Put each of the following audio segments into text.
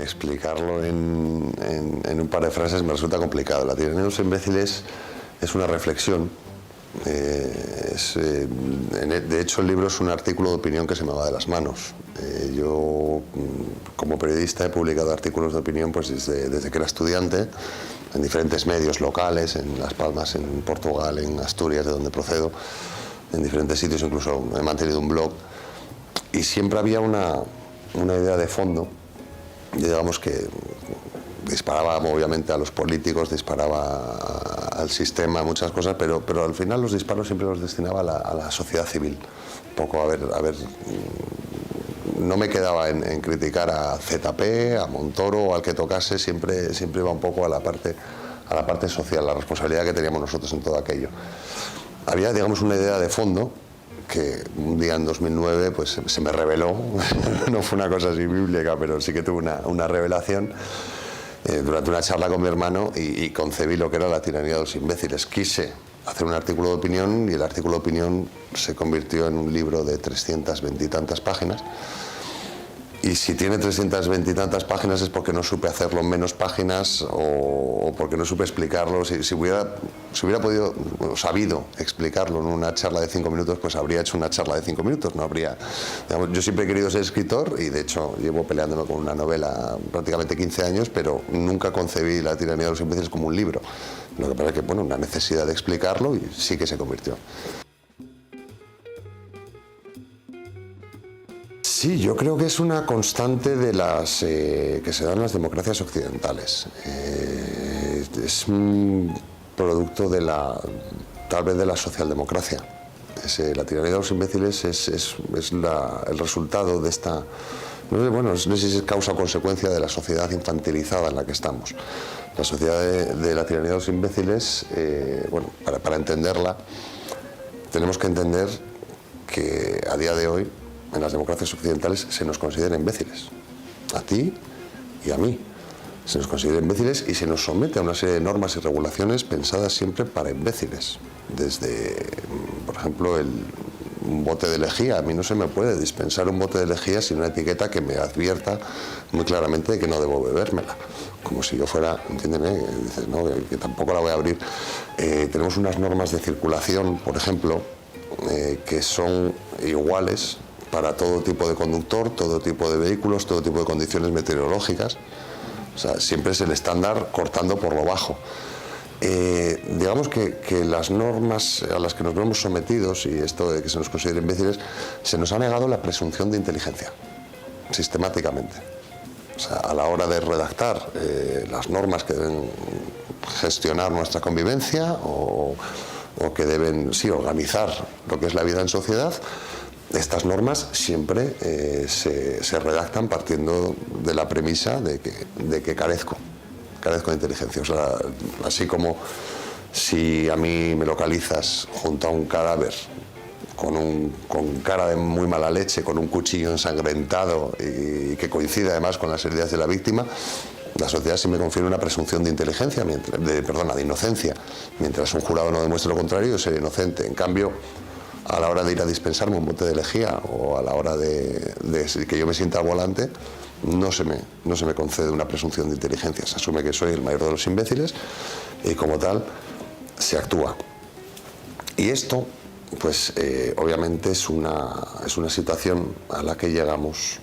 Explicarlo en un par de frases me resulta complicado. La tiranía de los imbéciles es una reflexión. De hecho, el libro es un artículo de opinión que se me va de las manos. Yo, como periodista, he publicado artículos de opinión pues, desde que era estudiante, en diferentes medios locales, en Las Palmas, en Portugal, en Asturias, de donde procedo, en diferentes sitios, incluso he mantenido un blog. Y siempre había una idea de fondo. Digamos que disparaba obviamente a los políticos, disparaba al sistema, muchas cosas, pero al final los disparos siempre los destinaba a la sociedad civil. Un poco no me quedaba en criticar a ZP, a Montoro o al que tocase, siempre iba un poco a la parte social, la responsabilidad que teníamos nosotros en todo aquello. Había, digamos, una idea de fondo que un día en 2009 pues, se me reveló, no fue una cosa así bíblica, pero sí que tuve una revelación durante una charla con mi hermano y concebí lo que era la tiranía de los imbéciles. Quise hacer un artículo de opinión y el artículo de opinión se convirtió en un libro de 320 y tantas páginas. Y si tiene 320 y tantas páginas es porque no supe hacerlo en menos páginas o porque no supe explicarlo. Si hubiera sabido explicarlo en una charla de 5 minutos, pues habría hecho una charla de 5 minutos. No habría, digamos, yo siempre he querido ser escritor y de hecho llevo peleándome con una novela prácticamente 15 años, pero nunca concebí La tiranía de los imbéciles como un libro. Lo que pasa es que, bueno, una necesidad de explicarlo y sí que se convirtió. Sí, yo creo que es una constante de las que se dan en las democracias occidentales. Es un producto tal vez de la socialdemocracia. La tiranía de los imbéciles es el resultado de esta... no sé si es causa o consecuencia de la sociedad infantilizada en la que estamos. La sociedad de la tiranía de los imbéciles, para entenderla, tenemos que entender que a día de hoy en las democracias occidentales se nos considera imbéciles, a ti y a mí. Se nos considera imbéciles y se nos somete a una serie de normas y regulaciones pensadas siempre para imbéciles. Desde, por ejemplo, un bote de lejía. A mí no se me puede dispensar un bote de lejía sin una etiqueta que me advierta muy claramente de que no debo bebérmela. Como si yo fuera, entiéndeme, dices, no, que tampoco la voy a abrir. Tenemos unas normas de circulación, por ejemplo, que son iguales para todo tipo de conductor, todo tipo de vehículos, todo tipo de condiciones meteorológicas. O sea, siempre es el estándar cortando por lo bajo. Digamos que las normas a las que nos vemos sometidos, y esto de que se nos considere imbéciles, se nos ha negado la presunción de inteligencia, sistemáticamente. O sea, a la hora de redactar las normas que deben gestionar nuestra convivencia o que deben, sí, organizar lo que es la vida en sociedad, estas normas siempre se redactan partiendo de la premisa de que carezco de inteligencia. O sea, así como si a mí me localizas junto a un cadáver con cara de muy mala leche, con un cuchillo ensangrentado y que coincide además con las heridas de la víctima, la sociedad sí me confiere una presunción de inteligencia, de inocencia, mientras un jurado no demuestre lo contrario, yo seré inocente. En cambio, a la hora de ir a dispensarme un bote de lejía o a la hora de que yo me sienta al volante, no se me concede una presunción de inteligencia. Se asume que soy el mayor de los imbéciles y como tal se actúa. Y esto, pues obviamente es una situación a la que llegamos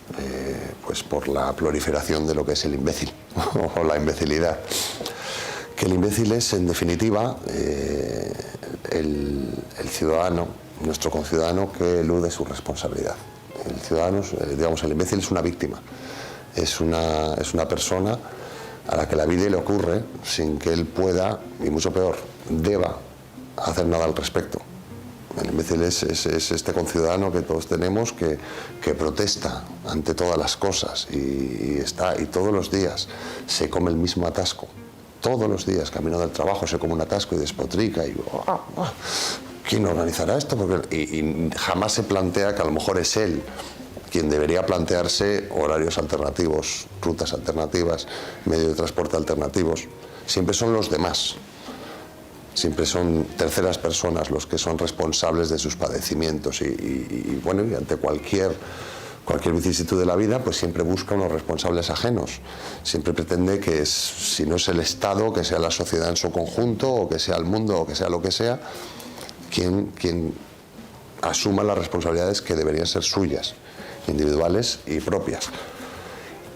pues por la proliferación de lo que es el imbécil o la imbecilidad. Que el imbécil es, en definitiva, el ciudadano, nuestro conciudadano que elude su responsabilidad. El ciudadano, digamos, el imbécil es una víctima, es una persona a la que la vida le ocurre sin que él pueda, y mucho peor, deba hacer nada al respecto. El imbécil es este conciudadano que todos tenemos que protesta ante todas las cosas y todos los días se come el mismo atasco. Todos los días, camino del trabajo, se come un atasco y despotrica y... ¿quién organizará esto? Y jamás se plantea que a lo mejor es él quien debería plantearse horarios alternativos, rutas alternativas, medios de transporte alternativos, siempre son los demás. Siempre son terceras personas los que son responsables de sus padecimientos y bueno, y ante cualquier vicisitud de la vida, pues siempre busca unos responsables ajenos. Siempre pretende que si no es el Estado, que sea la sociedad en su conjunto, o que sea el mundo, o que sea lo que sea, quien asuma las responsabilidades que deberían ser suyas, individuales y propias.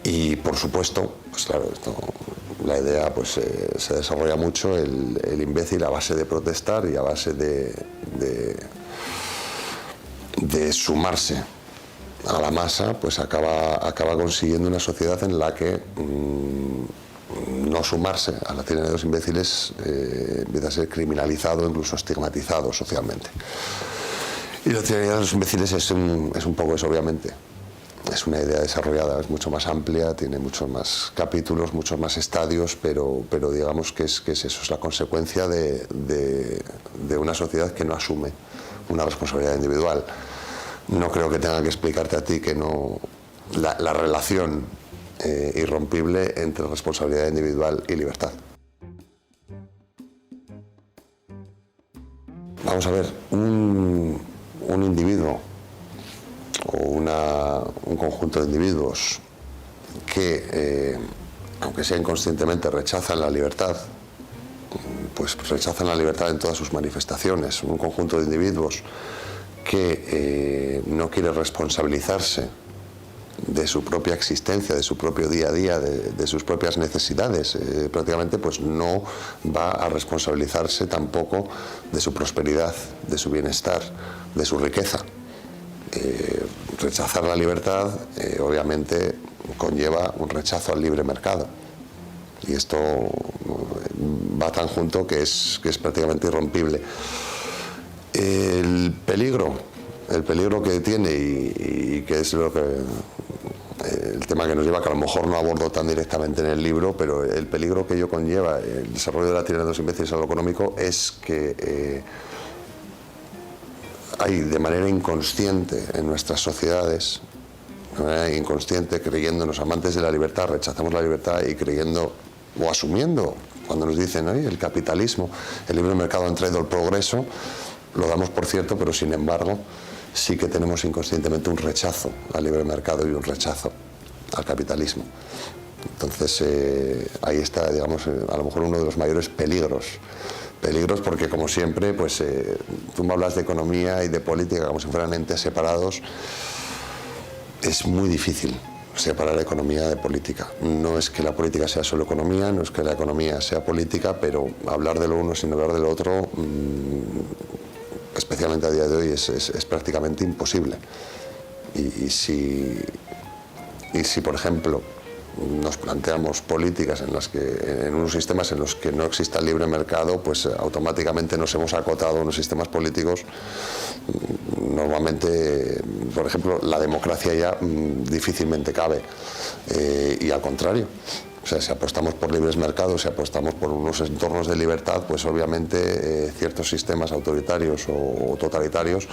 Y por supuesto, pues claro, la idea pues se desarrolla mucho, el imbécil a base de protestar y a base de sumarse a la masa, pues acaba consiguiendo una sociedad en la que no sumarse a la tiranía de los imbéciles empieza a ser criminalizado, incluso estigmatizado socialmente. Y la tiranía de los imbéciles es un poco eso, obviamente. Es una idea desarrollada, es mucho más amplia, tiene muchos más capítulos, muchos más estadios, pero digamos que es eso, es la consecuencia de una sociedad que no asume una responsabilidad individual. No creo que tenga que explicarte a ti que no la relación irrompible entre responsabilidad individual y libertad. Vamos a ver, un individuo o un conjunto de individuos que, aunque sea inconscientemente, rechazan la libertad, pues rechazan la libertad en todas sus manifestaciones. Un conjunto de individuos que no quiere responsabilizarse de su propia existencia, de su propio día a día, de sus propias necesidades, prácticamente pues no va a responsabilizarse tampoco de su prosperidad, de su bienestar, de su riqueza. Rechazar la libertad obviamente conlleva un rechazo al libre mercado, y esto va tan junto que es prácticamente irrompible. El peligro que tiene y que es el tema que nos lleva, que a lo mejor no abordo tan directamente en el libro, pero el peligro que ello conlleva, el desarrollo de la tiranía de los imbéciles a lo económico, es que hay de manera inconsciente en nuestras sociedades, de manera inconsciente, creyéndonos amantes de la libertad, rechazamos la libertad y creyendo o asumiendo, cuando nos dicen el capitalismo, el libre mercado han traído el progreso, lo damos por cierto, pero sin embargo sí que tenemos inconscientemente un rechazo al libre mercado y un rechazo al capitalismo. Entonces ahí está, digamos, a lo mejor uno de los mayores peligros porque, como siempre, pues tú me hablas de economía y de política como si fueran entes separados. Es muy difícil separar economía de política. No es que la política sea solo economía, no es que la economía sea política, pero hablar de lo uno sin hablar de lo otro, especialmente a día de hoy, es prácticamente imposible. Y si, por ejemplo, nos planteamos políticas en unos sistemas en los que no exista el libre mercado, pues automáticamente nos hemos acotado a unos sistemas políticos. Normalmente, por ejemplo, la democracia ya difícilmente cabe, y al contrario. O sea, si apostamos por libres mercados, si apostamos por unos entornos de libertad, pues obviamente ciertos sistemas autoritarios o totalitarios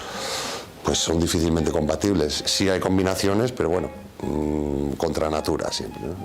pues son difícilmente compatibles. Sí hay combinaciones, pero bueno, contra natura siempre, ¿no?